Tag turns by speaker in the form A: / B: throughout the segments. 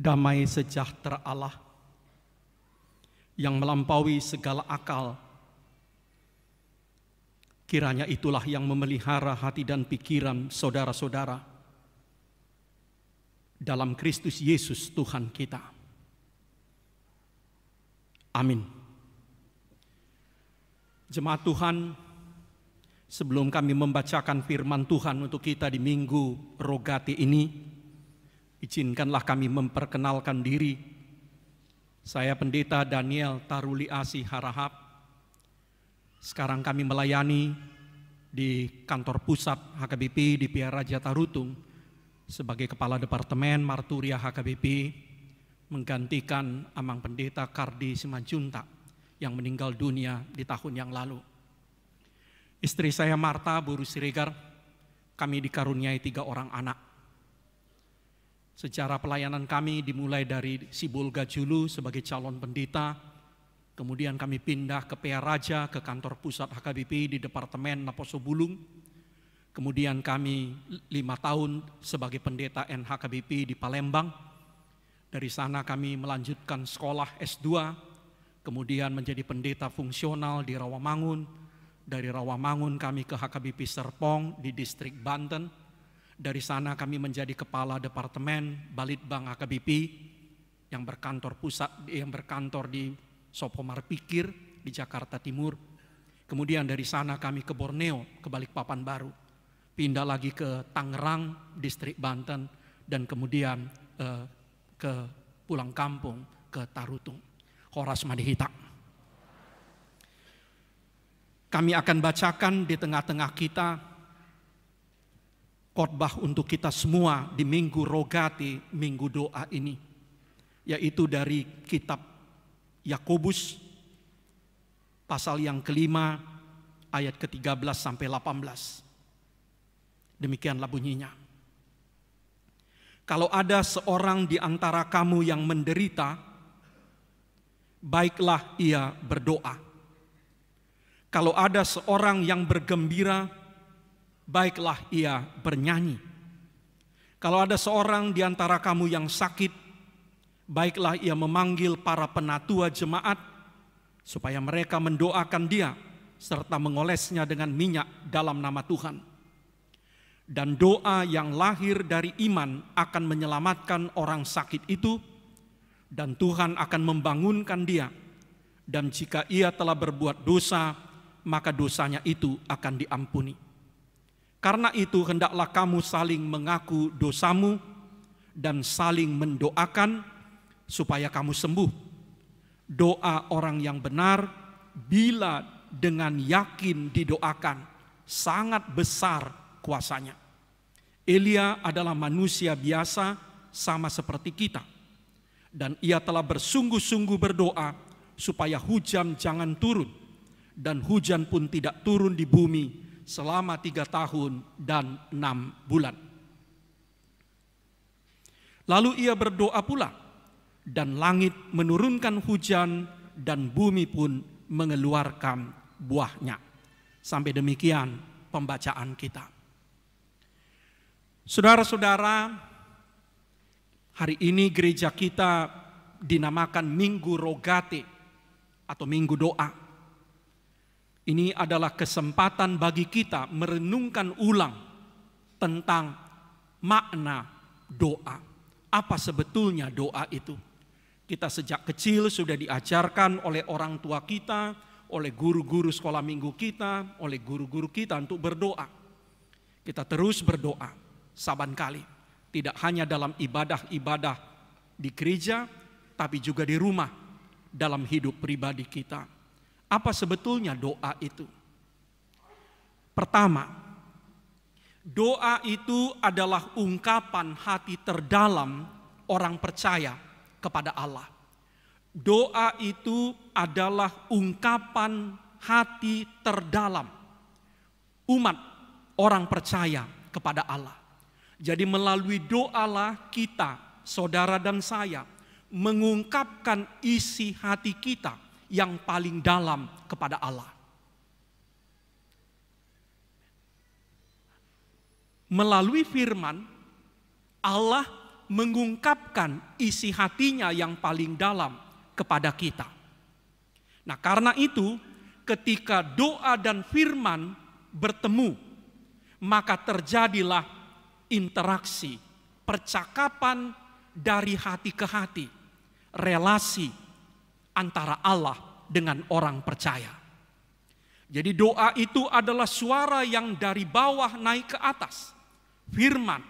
A: Damai sejahtera Allah yang melampaui segala akal, kiranya itulah yang memelihara hati dan pikiran saudara-saudara dalam Kristus Yesus Tuhan kita. Amin. Jemaat Tuhan, sebelum kami membacakan firman Tuhan untuk kita di Minggu Rogati ini, izinkanlah kami memperkenalkan diri. Saya Pendeta Daniel Taruli Asih Harahap. Sekarang kami melayani di kantor pusat HKBP di Pia Raja Tarutung sebagai Kepala Departemen Marturia HKBP, menggantikan Amang Pendeta Kardi Simanjuntak yang meninggal dunia di tahun yang lalu. Istri saya Marta Buru Siregar, kami dikaruniai 3 orang anak. Sejarah pelayanan kami dimulai dari Sibolga Julu sebagai calon pendeta, kemudian kami pindah ke Pia Raja ke kantor pusat HKBP di Departemen Naposo Bulung, kemudian kami 5 tahun sebagai pendeta NHKBP di Palembang. Dari sana kami melanjutkan sekolah S2, kemudian menjadi pendeta fungsional di Rawamangun. Dari Rawamangun kami ke HKBP Serpong di distrik Banten. Dari sana kami menjadi kepala departemen Balitbang HKBP yang berkantor di Sopomar Pikir di Jakarta Timur. Kemudian dari sana kami ke Borneo, ke Balikpapan Baru. Pindah lagi ke Tangerang, distrik Banten, dan kemudian ke pulang kampung ke Tarutung. Horas Madihita. Kami akan bacakan di tengah-tengah kita khotbah untuk kita semua di Minggu Rogati, Minggu Doa ini, yaitu dari kitab Yakobus pasal yang kelima ayat ke-13 sampai 18. Demikianlah bunyinya. Kalau ada seorang di antara kamu yang menderita, baiklah ia berdoa. Kalau ada seorang yang bergembira, baiklah ia bernyanyi. Kalau ada seorang di antara kamu yang sakit, baiklah ia memanggil para penatua jemaat, supaya mereka mendoakan dia, serta mengolesnya dengan minyak dalam nama Tuhan. Dan doa yang lahir dari iman akan menyelamatkan orang sakit itu, dan Tuhan akan membangunkan dia. Dan jika ia telah berbuat dosa, maka dosanya itu akan diampuni. Karena itu hendaklah kamu saling mengaku dosamu dan saling mendoakan supaya kamu sembuh. Doa orang yang benar bila dengan yakin didoakan sangat besar kuasanya. Elia adalah manusia biasa sama seperti kita. Dan ia telah bersungguh-sungguh berdoa supaya hujan jangan turun. Dan hujan pun tidak turun di bumi selama 3 tahun dan 6 bulan. Lalu ia berdoa pula, dan langit menurunkan hujan dan bumi pun mengeluarkan buahnya. Sampai demikian pembacaan kita. Saudara-saudara, hari ini gereja kita dinamakan Minggu Rogati atau Minggu Doa. Ini adalah kesempatan bagi kita merenungkan ulang tentang makna doa. Apa sebetulnya doa itu? Kita sejak kecil sudah diajarkan oleh orang tua kita, oleh guru-guru sekolah minggu kita, oleh guru-guru kita untuk berdoa. Kita terus berdoa, saban kali. Tidak hanya dalam ibadah-ibadah di gereja, tapi juga di rumah, dalam hidup pribadi kita. Apa sebetulnya doa itu? Pertama, doa itu adalah ungkapan hati terdalam orang percaya kepada Allah. Doa itu adalah ungkapan hati terdalam umat orang percaya kepada Allah. Jadi melalui doalah kita, saudara dan saya, mengungkapkan isi hati kita yang paling dalam kepada Allah. Melalui firman, Allah mengungkapkan isi hatinya yang paling dalam kepada kita. Nah, karena itu ketika doa dan firman bertemu, maka terjadilah interaksi, percakapan dari hati ke hati, relasi antara Allah dengan orang percaya. Jadi doa itu adalah suara yang dari bawah naik ke atas. Firman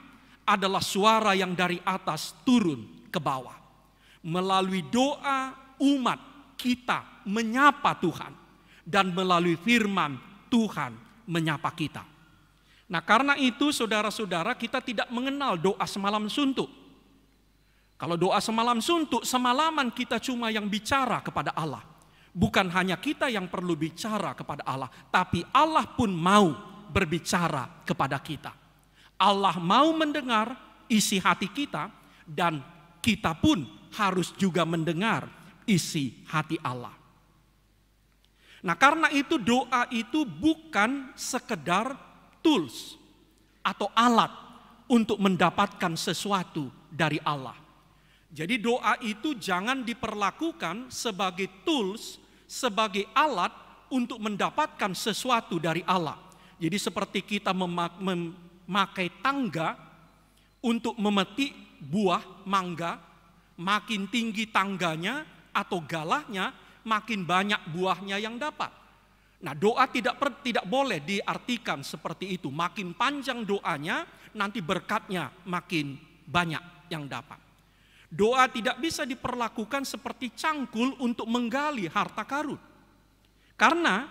A: adalah suara yang dari atas turun ke bawah. Melalui doa umat kita menyapa Tuhan, dan melalui firman Tuhan menyapa kita. Nah, karena itu saudara-saudara, kita tidak mengenal doa semalam suntuk. Kalau doa semalam suntuk, semalaman kita cuma yang bicara kepada Allah. Bukan hanya kita yang perlu bicara kepada Allah, tapi Allah pun mau berbicara kepada kita. Allah mau mendengar isi hati kita, dan kita pun harus juga mendengar isi hati Allah. Nah, karena itu doa itu bukan sekedar tools atau alat untuk mendapatkan sesuatu dari Allah. Jadi doa itu jangan diperlakukan sebagai tools, sebagai alat untuk mendapatkan sesuatu dari Allah. Jadi seperti kita memakai tangga untuk memetik buah mangga, makin tinggi tangganya atau galahnya, makin banyak buahnya yang dapat. Nah, doa tidak boleh diartikan seperti itu. Makin panjang doanya, nanti berkatnya makin banyak yang dapat. Doa tidak bisa diperlakukan seperti cangkul untuk menggali harta karun. Karena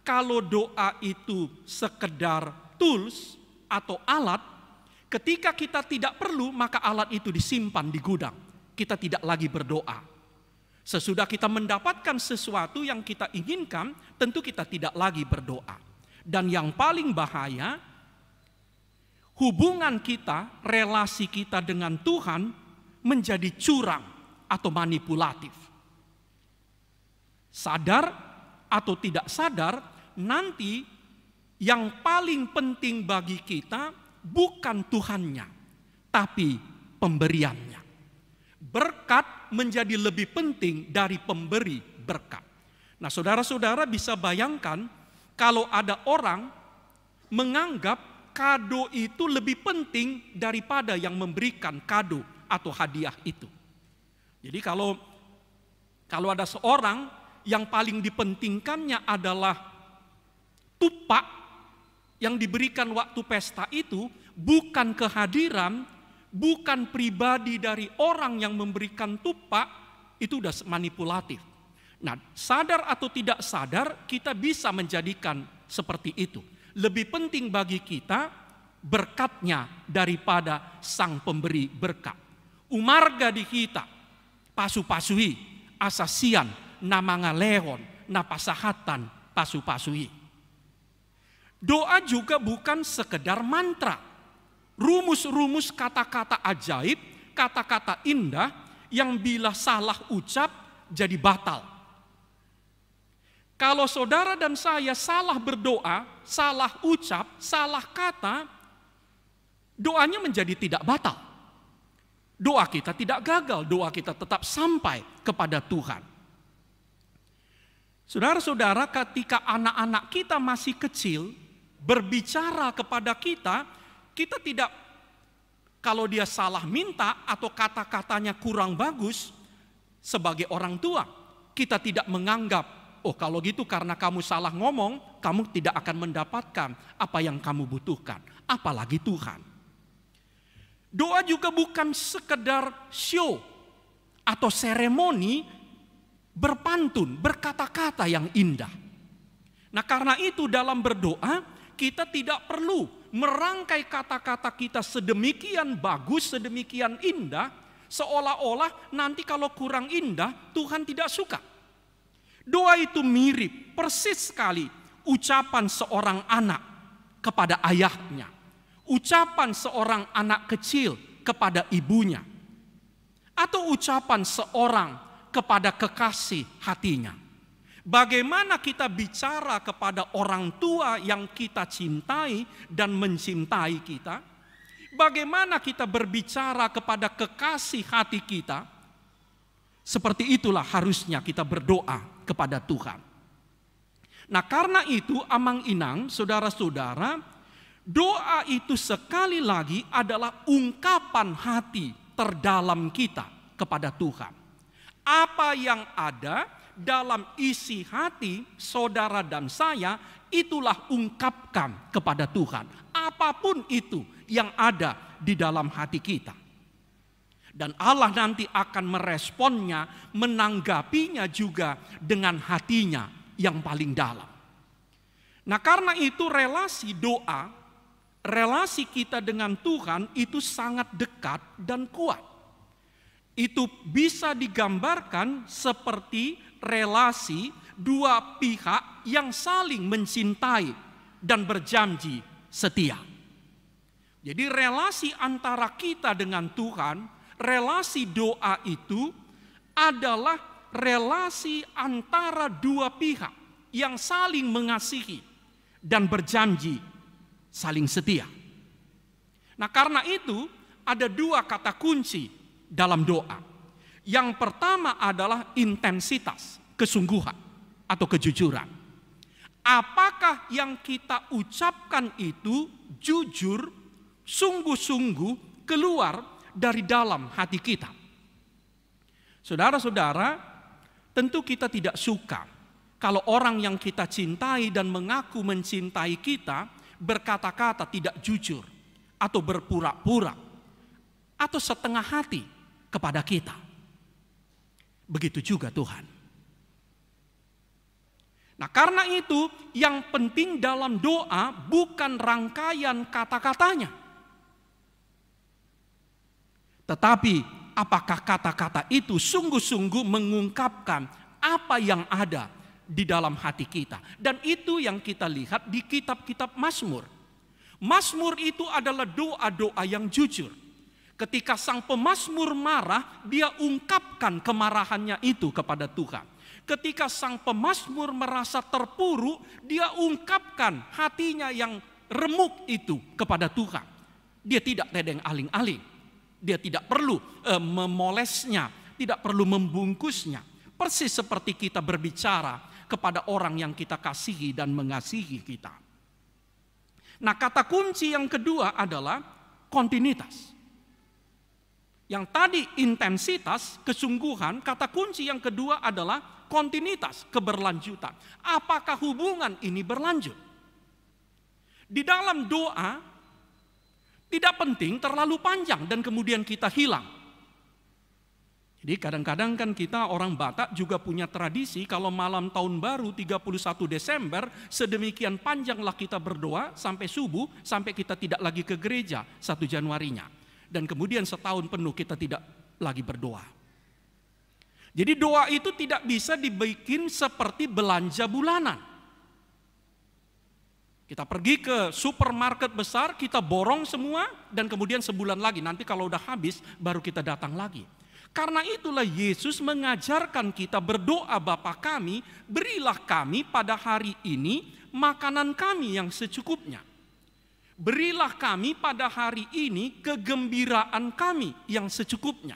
A: kalau doa itu sekedar tools atau alat, ketika kita tidak perlu, maka alat itu disimpan di gudang. Kita tidak lagi berdoa. Sesudah kita mendapatkan sesuatu yang kita inginkan, tentu kita tidak lagi berdoa. Dan yang paling bahaya, hubungan kita, relasi kita dengan Tuhan menjadi curang atau manipulatif. Sadar atau tidak sadar, nanti yang paling penting bagi kita bukan Tuhannya, tapi pemberiannya. Berkat menjadi lebih penting dari pemberi berkat. Nah, saudara-saudara bisa bayangkan kalau ada orang menganggap kado itu lebih penting daripada yang memberikan kado atau hadiah itu. Jadi kalau ada seorang yang paling dipentingkannya adalah tupak yang diberikan waktu pesta itu, bukan kehadiran, bukan pribadi dari orang yang memberikan tupak, itu sudah manipulatif. Nah, sadar atau tidak sadar, kita bisa menjadikan seperti itu. Lebih penting bagi kita berkatnya daripada sang pemberi berkat. Umarga di kita, pasu-pasui, asasian, namanga lehon, napasahatan, pasu-pasui. Doa juga bukan sekedar mantra. Rumus-rumus kata-kata ajaib, kata-kata indah yang bila salah ucap jadi batal. Kalau saudara dan saya salah berdoa, salah ucap, salah kata, doanya menjadi tidak batal. Doa kita tidak gagal, doa kita tetap sampai kepada Tuhan. Saudara-saudara, ketika anak-anak kita masih kecil, berbicara kepada kita, kita tidak, kalau dia salah minta atau kata-katanya kurang bagus, sebagai orang tua, kita tidak menganggap, oh kalau gitu karena kamu salah ngomong, kamu tidak akan mendapatkan apa yang kamu butuhkan, apalagi Tuhan. Doa juga bukan sekedar show atau seremoni berpantun, berkata-kata yang indah. Nah, karena itu dalam berdoa kita tidak perlu merangkai kata-kata kita sedemikian bagus, sedemikian indah, seolah-olah nanti kalau kurang indah Tuhan tidak suka. Doa itu mirip persis sekali ucapan seorang anak kepada ayahnya, ucapan seorang anak kecil kepada ibunya, atau ucapan seorang kepada kekasih hatinya. Bagaimana kita bicara kepada orang tua yang kita cintai dan mencintai kita? Bagaimana kita berbicara kepada kekasih hati kita? Seperti itulah harusnya kita berdoa kepada Tuhan. Nah, karena itu amang inang, saudara-saudara, doa itu sekali lagi adalah ungkapan hati terdalam kita kepada Tuhan. Apa yang ada dalam isi hati saudara dan saya, itulah ungkapkan kepada Tuhan. Apapun itu yang ada di dalam hati kita. Dan Allah nanti akan meresponnya, menanggapinya juga dengan hatinya yang paling dalam. Nah, karena itu relasi doa, relasi kita dengan Tuhan itu sangat dekat dan kuat. Itu bisa digambarkan seperti relasi dua pihak yang saling mencintai dan berjanji setia. Jadi relasi antara kita dengan Tuhan, relasi doa itu adalah relasi antara dua pihak yang saling mengasihi dan berjanji saling setia. Nah, karena itu ada dua kata kunci dalam doa. Yang pertama adalah intensitas, kesungguhan atau kejujuran. Apakah yang kita ucapkan itu jujur, sungguh-sungguh keluar dari dalam hati kita? Saudara-saudara, tentu kita tidak suka kalau orang yang kita cintai dan mengaku mencintai kita berkata-kata tidak jujur atau berpura-pura atau setengah hati kepada kita. Begitu juga Tuhan. Nah, karena itu yang penting dalam doa bukan rangkaian kata-katanya, tetapi apakah kata-kata itu sungguh-sungguh mengungkapkan apa yang ada di dalam hati kita. Dan itu yang kita lihat di kitab-kitab Mazmur. Mazmur itu adalah doa-doa yang jujur. Ketika sang pemazmur marah, dia ungkapkan kemarahannya itu kepada Tuhan. Ketika sang pemazmur merasa terpuruk, dia ungkapkan hatinya yang remuk itu kepada Tuhan. Dia tidak tedeng aling-aling. Dia tidak perlu memolesnya, tidak perlu membungkusnya. Persis seperti kita berbicara kepada orang yang kita kasihi dan mengasihi kita. Nah, kata kunci yang kedua adalah kontinuitas. Yang tadi intensitas, kesungguhan, kata kunci yang kedua adalah kontinuitas, keberlanjutan. Apakah hubungan ini berlanjut? Di dalam doa, tidak penting terlalu panjang dan kemudian kita hilang. Jadi kadang-kadang kan kita orang Batak juga punya tradisi kalau malam tahun baru 31 Desember sedemikian panjanglah kita berdoa sampai subuh, sampai kita tidak lagi ke gereja 1 Januarinya. Dan kemudian setahun penuh kita tidak lagi berdoa. Jadi doa itu tidak bisa dibikin seperti belanja bulanan. Kita pergi ke supermarket besar, kita borong semua, dan kemudian sebulan lagi, nanti kalau udah habis, baru kita datang lagi. Karena itulah Yesus mengajarkan kita berdoa, Bapa kami, berilah kami pada hari ini makanan kami yang secukupnya. Berilah kami pada hari ini kegembiraan kami yang secukupnya.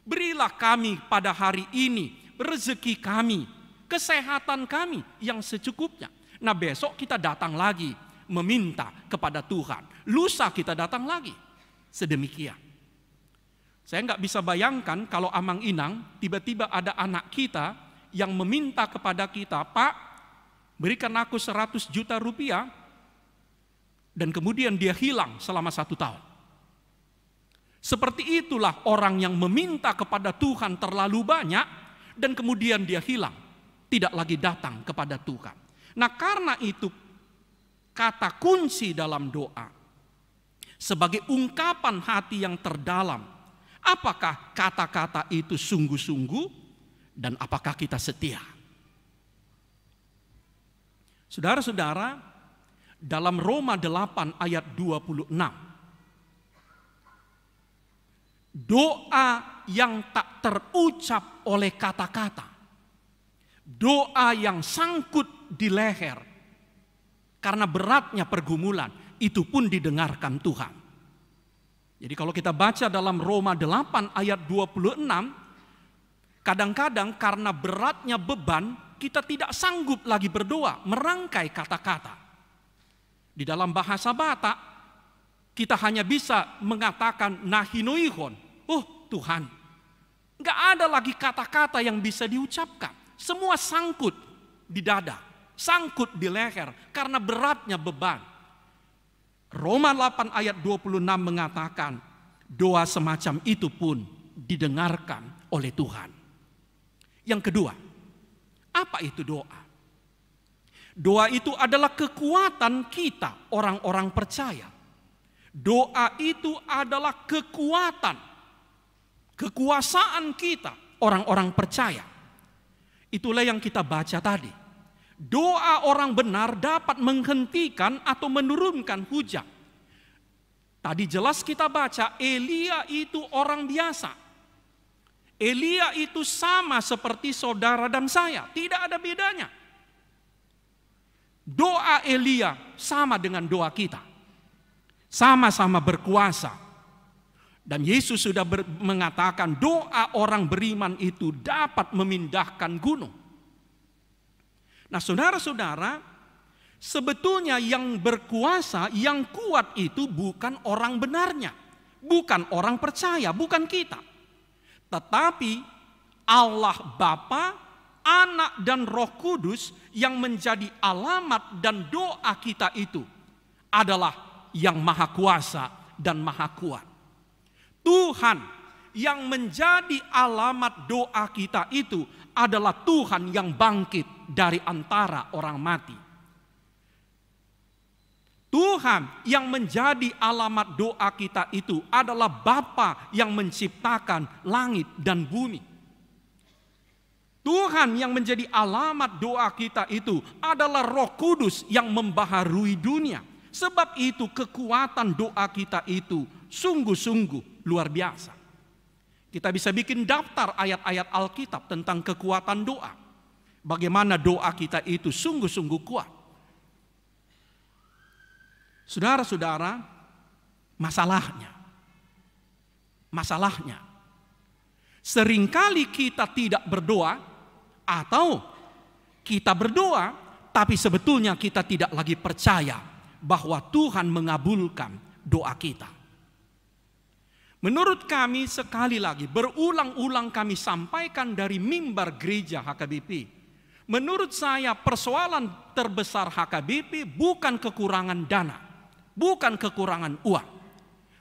A: Berilah kami pada hari ini rezeki kami, kesehatan kami yang secukupnya. Nah, besok kita datang lagi meminta kepada Tuhan. Lusa kita datang lagi. Sedemikian. Saya nggak bisa bayangkan kalau amang inang tiba-tiba ada anak kita yang meminta kepada kita, Pak, berikan aku 100 juta rupiah, dan kemudian dia hilang selama 1 tahun. Seperti itulah orang yang meminta kepada Tuhan terlalu banyak dan kemudian dia hilang, tidak lagi datang kepada Tuhan. Nah, karena itu kata kunci dalam doa sebagai ungkapan hati yang terdalam, apakah kata-kata itu sungguh-sungguh dan apakah kita setia? Saudara-saudara, dalam Roma 8 ayat 26, doa yang tak terucap oleh kata-kata, doa yang sangkut di leher karena beratnya pergumulan, itu pun didengarkan Tuhan. Jadi kalau kita baca dalam Roma 8 ayat 26, kadang-kadang karena beratnya beban, kita tidak sanggup lagi berdoa, merangkai kata-kata. Di dalam bahasa Batak, kita hanya bisa mengatakan nahinoihon, oh Tuhan. Nggak ada lagi kata-kata yang bisa diucapkan. Semua sangkut di dada, sangkut di leher karena beratnya beban. Roma 8 ayat 26 mengatakan doa semacam itu pun didengarkan oleh Tuhan. Yang kedua, apa itu doa? Doa itu adalah kekuatan kita orang-orang percaya. Doa itu adalah kekuatan, kekuasaan kita orang-orang percaya. Itulah yang kita baca tadi. Doa orang benar dapat menghentikan atau menurunkan hujan. Tadi jelas kita baca Elia itu orang biasa. Elia itu sama seperti saudara dan saya, tidak ada bedanya. Doa Elia sama dengan doa kita. Sama-sama berkuasa. Dan Yesus sudah mengatakan doa orang beriman itu dapat memindahkan gunung. Nah saudara-saudara, sebetulnya yang berkuasa, yang kuat itu bukan orang benarnya. Bukan orang percaya, bukan kita. Tetapi Allah Bapa, Anak dan Roh Kudus yang menjadi alamat dan doa kita itu adalah yang maha kuasa dan maha kuat. Tuhan yang menjadi alamat doa kita itu adalah Tuhan yang bangkit dari antara orang mati. Tuhan yang menjadi alamat doa kita itu adalah Bapa yang menciptakan langit dan bumi. Tuhan yang menjadi alamat doa kita itu adalah Roh Kudus yang membaharui dunia. Sebab itu kekuatan doa kita itu sungguh-sungguh luar biasa. Kita bisa bikin daftar ayat-ayat Alkitab tentang kekuatan doa. Bagaimana doa kita itu sungguh-sungguh kuat. Saudara-saudara, masalahnya seringkali kita tidak berdoa atau kita berdoa tapi sebetulnya kita tidak lagi percaya bahwa Tuhan mengabulkan doa kita. Menurut kami sekali lagi berulang-ulang kami sampaikan dari mimbar gereja HKBP. Menurut saya persoalan terbesar HKBP bukan kekurangan dana, bukan kekurangan uang.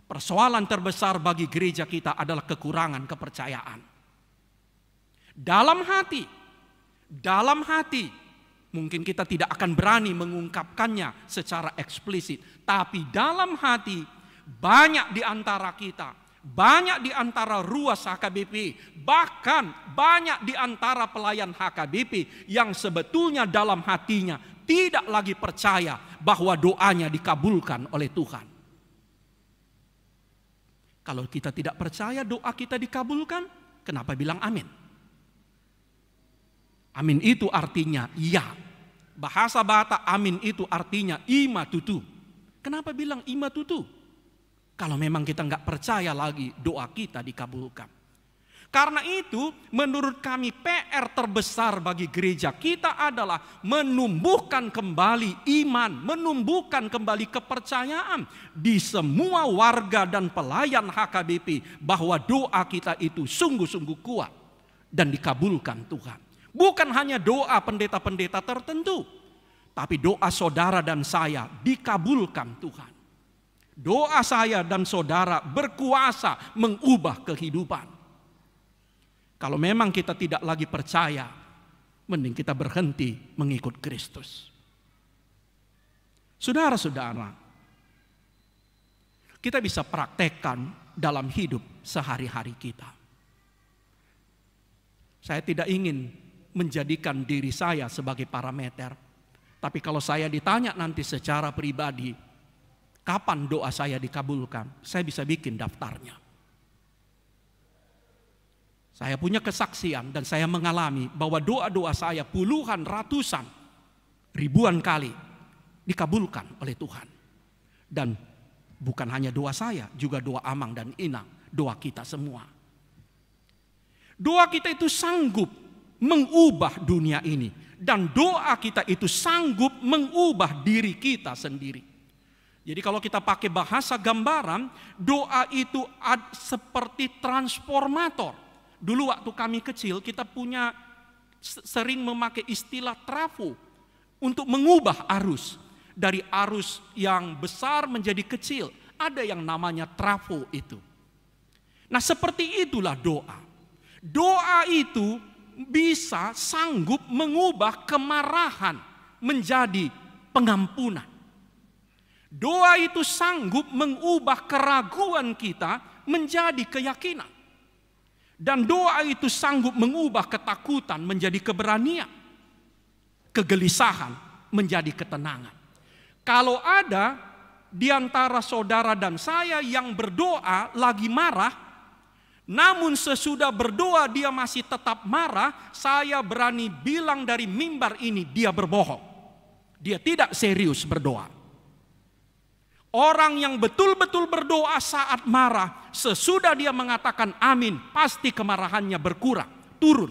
A: Persoalan terbesar bagi gereja kita adalah kekurangan kepercayaan. Dalam hati, mungkin kita tidak akan berani mengungkapkannya secara eksplisit. Tapi dalam hati banyak di antara kita, banyak di antara ruas HKBP, bahkan banyak di antara pelayan HKBP yang sebetulnya dalam hatinya tidak lagi percaya bahwa doanya dikabulkan oleh Tuhan. Kalau kita tidak percaya doa kita dikabulkan, kenapa bilang amin? Amin itu artinya ya. Bahasa Batak amin itu artinya ima tutu. Kenapa bilang ima tutu? Kalau memang kita nggak percaya lagi doa kita dikabulkan. Karena itu menurut kami PR terbesar bagi gereja kita adalah menumbuhkan kembali iman, menumbuhkan kembali kepercayaan di semua warga dan pelayan HKBP bahwa doa kita itu sungguh-sungguh kuat dan dikabulkan Tuhan. Bukan hanya doa pendeta-pendeta tertentu, tapi doa saudara dan saya dikabulkan Tuhan. Doa saya dan saudara berkuasa mengubah kehidupan. Kalau memang kita tidak lagi percaya, mending kita berhenti mengikut Kristus. Saudara-saudara, kita bisa praktekkan dalam hidup sehari-hari kita. Saya tidak ingin menjadikan diri saya sebagai parameter. Tapi kalau saya ditanya nanti secara pribadi, kapan doa saya dikabulkan? Saya bisa bikin daftarnya. Saya punya kesaksian dan saya mengalami bahwa doa-doa saya puluhan, ratusan, ribuan kali dikabulkan oleh Tuhan. Dan Bukan hanya doa saya, juga doa Amang dan Inang, doa kita semua. Doa kita itu sanggup mengubah dunia ini, dan doa kita itu sanggup mengubah diri kita sendiri. Jadi kalau kita pakai bahasa gambaran, doa itu seperti transformator. Dulu waktu kami kecil, kita sering memakai istilah trafo untuk mengubah arus. Dari arus yang besar menjadi kecil. Ada yang namanya trafo itu. Nah, seperti itulah doa. Doa itu bisa sanggup mengubah kemarahan menjadi pengampunan. Doa itu sanggup mengubah keraguan kita menjadi keyakinan. Dan doa itu sanggup mengubah ketakutan menjadi keberanian. Kegelisahan menjadi ketenangan. Kalau ada di antara saudara dan saya yang berdoa lagi marah, namun sesudah berdoa dia masih tetap marah, saya berani bilang dari mimbar ini dia berbohong. Dia tidak serius berdoa. Orang yang betul-betul berdoa saat marah, sesudah dia mengatakan amin, pasti kemarahannya berkurang, turun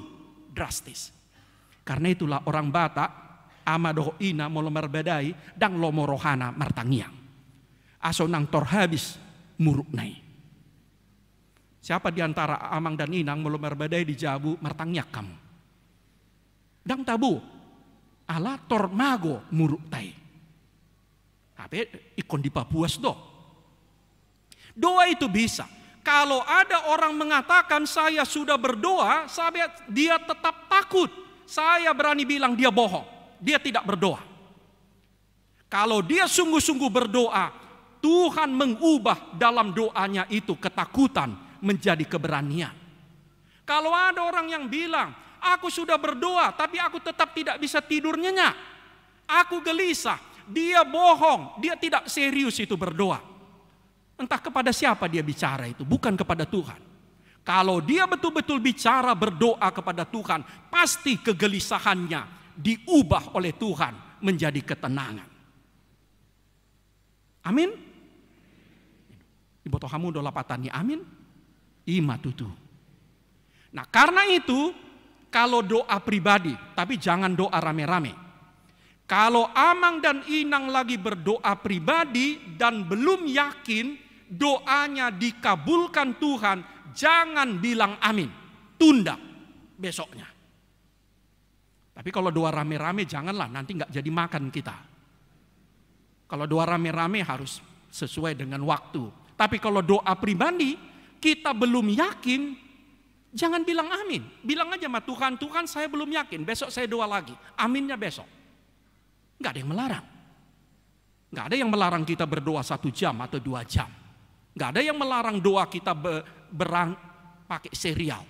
A: drastis. Karena itulah orang Batak, amadoh ina molomar bedai, dan lomorohana martangiang. Aso nang tor habis muruk nai. Siapa di antara Amang dan Inang molomar bedai di Jabu martangiak kamu? Dang tabu, ala tor mago muruk tai. Tapi ikon di Papuas do. Doa itu bisa. Kalau ada orang mengatakan saya sudah berdoa, dia tetap takut. Saya berani bilang dia bohong. Dia tidak berdoa. Kalau dia sungguh-sungguh berdoa, Tuhan mengubah dalam doanya itu ketakutan menjadi keberanian. Kalau ada orang yang bilang, aku sudah berdoa tapi aku tetap tidak bisa tidur nyenyak. Aku gelisah. Dia bohong, dia tidak serius itu berdoa. Entah kepada siapa dia bicara itu, bukan kepada Tuhan. Kalau dia betul-betul bicara berdoa kepada Tuhan, pasti kegelisahannya diubah oleh Tuhan menjadi ketenangan. Amin. Ibu tohamu dola patani amin. Ima tutu. Nah, karena itu kalau doa pribadi, tapi jangan doa rame-rame. Kalau Amang dan Inang lagi berdoa pribadi dan belum yakin doanya dikabulkan Tuhan, jangan bilang amin. Tunda besoknya. Tapi kalau doa rame-rame janganlah, nanti nggak jadi makan kita. Kalau doa rame-rame harus sesuai dengan waktu. Tapi kalau doa pribadi kita belum yakin, jangan bilang amin. Bilang aja sama Tuhan, Tuhan saya belum yakin, besok saya doa lagi. Aminnya besok. Nggak ada yang melarang. Nggak ada yang melarang kita berdoa 1 jam atau 2 jam. Nggak ada yang melarang doa kita pakai serial.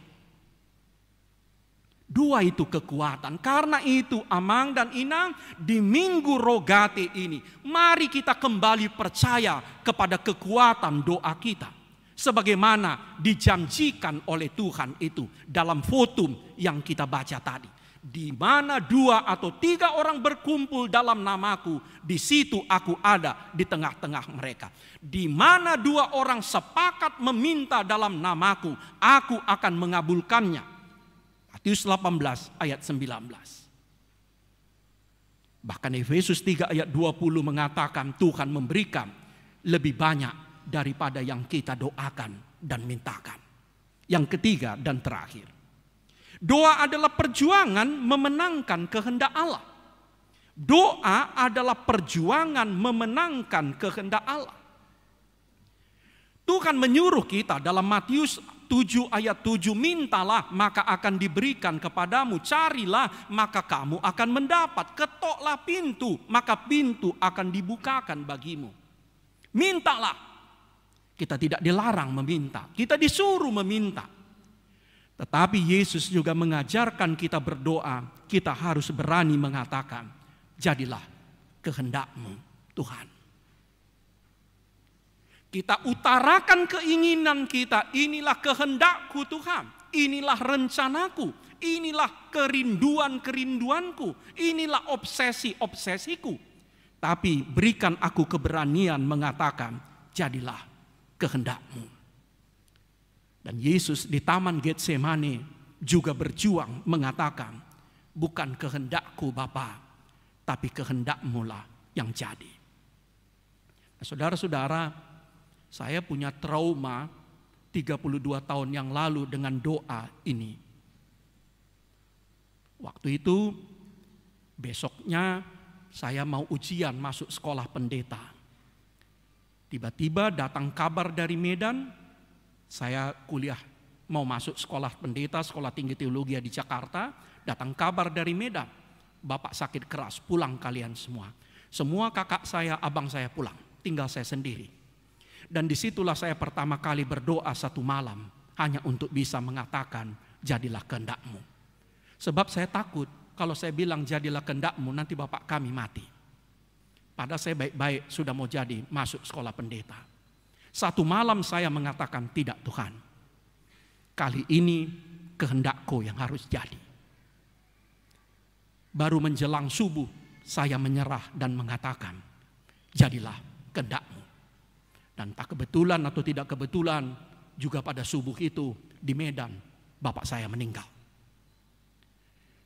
A: Doa itu kekuatan. Karena itu Amang dan Inang, di Minggu Rogate ini, mari kita kembali percaya kepada kekuatan doa kita. Sebagaimana dijanjikan oleh Tuhan itu dalam fotum yang kita baca tadi. Di mana 2 atau 3 orang berkumpul dalam namaku, di situ aku ada di tengah-tengah mereka. Di mana 2 orang sepakat meminta dalam namaku, aku akan mengabulkannya. Matius 18 ayat 19. Bahkan Efesus 3 ayat 20 mengatakan Tuhan memberikan lebih banyak daripada yang kita doakan dan mintakan. Yang ketiga dan terakhir. Doa adalah perjuangan memenangkan kehendak Allah. Doa adalah perjuangan memenangkan kehendak Allah. Tuhan menyuruh kita dalam Matius 7 ayat 7, mintalah maka akan diberikan kepadamu, carilah maka kamu akan mendapat, ketoklah pintu maka pintu akan dibukakan bagimu. Mintalah. Kita tidak dilarang meminta, kita disuruh meminta. Tetapi Yesus juga mengajarkan kita berdoa, kita harus berani mengatakan, jadilah kehendak-Mu Tuhan. Kita utarakan keinginan kita, inilah kehendak-Ku Tuhan, inilah rencanaku, inilah kerinduan-kerinduanku, inilah obsesi-obsesiku. Tapi berikan aku keberanian mengatakan, jadilah kehendak-Mu. Dan Yesus di Taman Getsemani juga berjuang mengatakan, bukan kehendak-Ku Bapa, tapi kehendak-Mu lah yang jadi. Nah, saudara-saudara, saya punya trauma 32 tahun yang lalu dengan doa ini. Waktu itu besoknya saya mau ujian masuk sekolah pendeta. Tiba-tiba datang kabar dari Medan, saya kuliah mau masuk sekolah pendeta, sekolah tinggi teologi di Jakarta. Datang kabar dari Medan, bapak sakit keras, pulang kalian semua. Semua kakak saya, abang saya pulang, tinggal saya sendiri. Dan disitulah saya pertama kali berdoa satu malam, hanya untuk bisa mengatakan, jadilah kehendak-Mu. Sebab saya takut, kalau saya bilang jadilah kehendak-Mu, nanti bapak kami mati. Padahal saya baik-baik sudah mau jadi masuk sekolah pendeta. Satu malam saya mengatakan, tidak Tuhan, kali ini kehendak-Ku yang harus jadi. Baru menjelang subuh saya menyerah dan mengatakan, jadilah kehendak-Mu. Dan tak kebetulan atau tidak kebetulan, juga pada subuh itu di Medan bapak saya meninggal.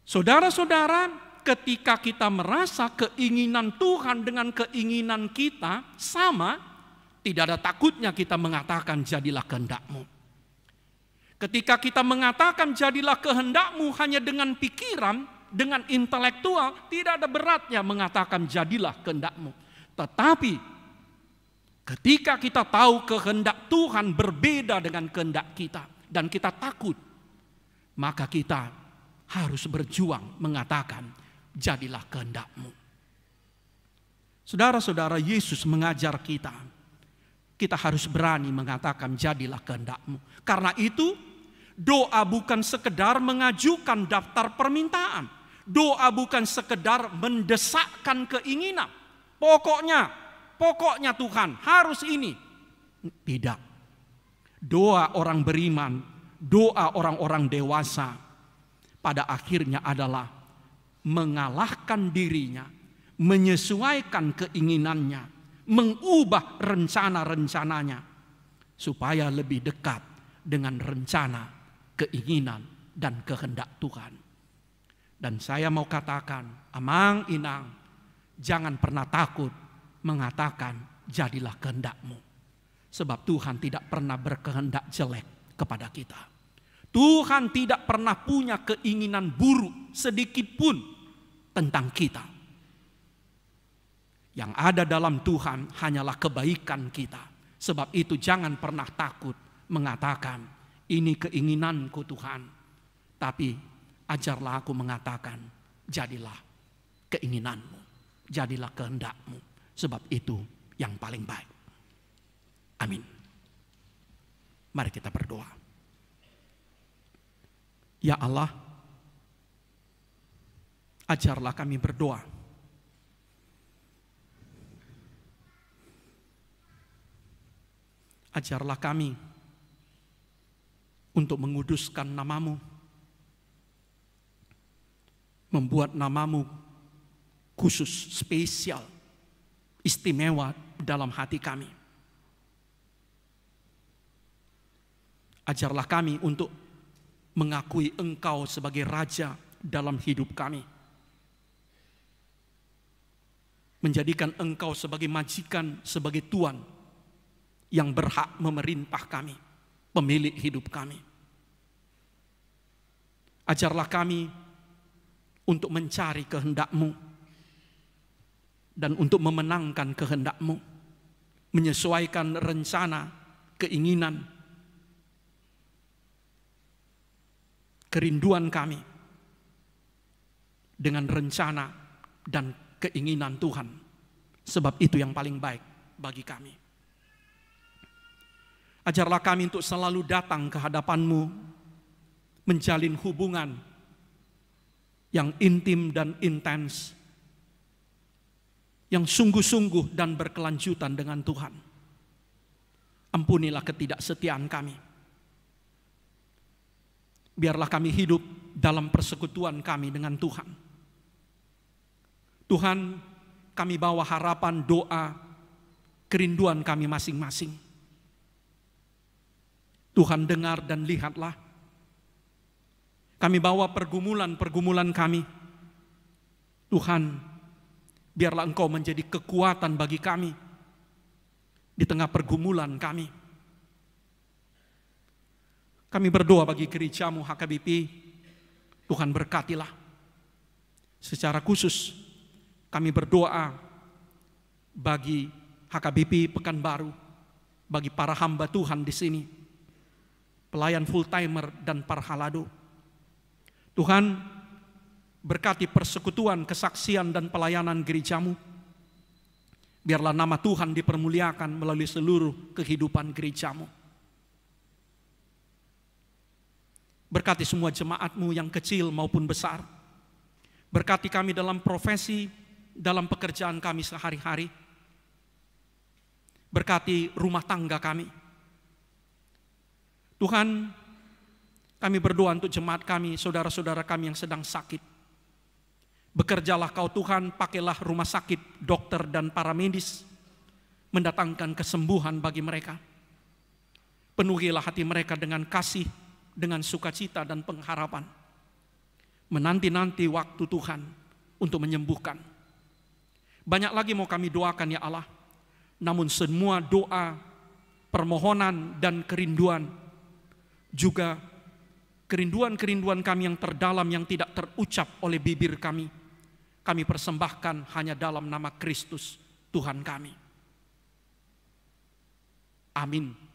A: Saudara-saudara, ketika kita merasa keinginan Tuhan dengan keinginan kita sama, tidak ada takutnya kita mengatakan jadilah kehendak-Mu. Ketika kita mengatakan jadilah kehendak-Mu hanya dengan pikiran, dengan intelektual, tidak ada beratnya mengatakan jadilah kehendak-Mu. Tetapi ketika kita tahu kehendak Tuhan berbeda dengan kehendak kita dan kita takut, maka kita harus berjuang mengatakan jadilah kehendak-Mu. Saudara-saudara, Yesus mengajar kita harus berani mengatakan jadilah kehendak-Mu. Karena itu doa bukan sekedar mengajukan daftar permintaan. Doa bukan sekedar mendesakkan keinginan. Pokoknya Tuhan harus ini. Tidak. Doa orang beriman, doa orang-orang dewasa pada akhirnya adalah mengalahkan dirinya, menyesuaikan keinginannya, mengubah rencana-rencananya supaya lebih dekat dengan rencana, keinginan, dan kehendak Tuhan. Dan saya mau katakan, amang inang, jangan pernah takut mengatakan jadilah kehendak-Mu. Sebab Tuhan tidak pernah berkehendak jelek kepada kita. Tuhan tidak pernah punya keinginan buruk sedikit pun tentang kita. Yang ada dalam Tuhan hanyalah kebaikan kita. Sebab itu jangan pernah takut mengatakan, ini keinginanku Tuhan. Tapi ajarlah aku mengatakan, jadilah keinginan-Mu, jadilah kehendak-Mu. Sebab itu yang paling baik. Amin. Mari kita berdoa. Ya Allah, ajarlah kami berdoa. Ajarlah kami untuk menguduskan nama-Mu, membuat nama-Mu khusus, spesial, istimewa dalam hati kami. Ajarlah kami untuk mengakui Engkau sebagai Raja dalam hidup kami. Menjadikan Engkau sebagai majikan, sebagai Tuan yang berhak memerintah kami, pemilik hidup kami. Ajarlah kami untuk mencari kehendak-Mu dan untuk memenangkan kehendak-Mu, menyesuaikan rencana, keinginan, kerinduan kami dengan rencana dan keinginan Tuhan. Sebab itu yang paling baik bagi kami. Ajarlah kami untuk selalu datang ke hadapan-Mu, menjalin hubungan yang intim dan intens, yang sungguh-sungguh dan berkelanjutan dengan Tuhan. Ampunilah ketidaksetiaan kami. Biarlah kami hidup dalam persekutuan kami dengan Tuhan. Tuhan, kami bawa harapan doa kerinduan kami masing-masing. Tuhan dengar dan lihatlah. Kami bawa pergumulan-pergumulan kami. Tuhan, biarlah Engkau menjadi kekuatan bagi kami di tengah pergumulan kami. Kami berdoa bagi gereja-Mu HKBP, Tuhan berkatilah. Secara khusus kami berdoa bagi HKBP Pekanbaru, bagi para hamba Tuhan di sini, pelayan full timer dan para halado. Tuhan, berkati persekutuan, kesaksian dan pelayanan gereja-Mu. Biarlah nama Tuhan dipermuliakan melalui seluruh kehidupan gereja-Mu. Berkati semua jemaat-Mu yang kecil maupun besar. Berkati kami dalam profesi, dalam pekerjaan kami sehari-hari. Berkati rumah tangga kami. Tuhan, kami berdoa untuk jemaat kami, saudara-saudara kami yang sedang sakit. Bekerjalah Kau Tuhan, pakailah rumah sakit, dokter dan para medis, mendatangkan kesembuhan bagi mereka. Penuhilah hati mereka dengan kasih, dengan sukacita dan pengharapan. Menanti-nanti waktu Tuhan untuk menyembuhkan. Banyak lagi mau kami doakan ya Allah. Namun semua doa, permohonan dan kerinduan, juga kerinduan-kerinduan kami yang terdalam yang tidak terucap oleh bibir kami persembahkan hanya dalam nama Kristus Tuhan kami. Amin.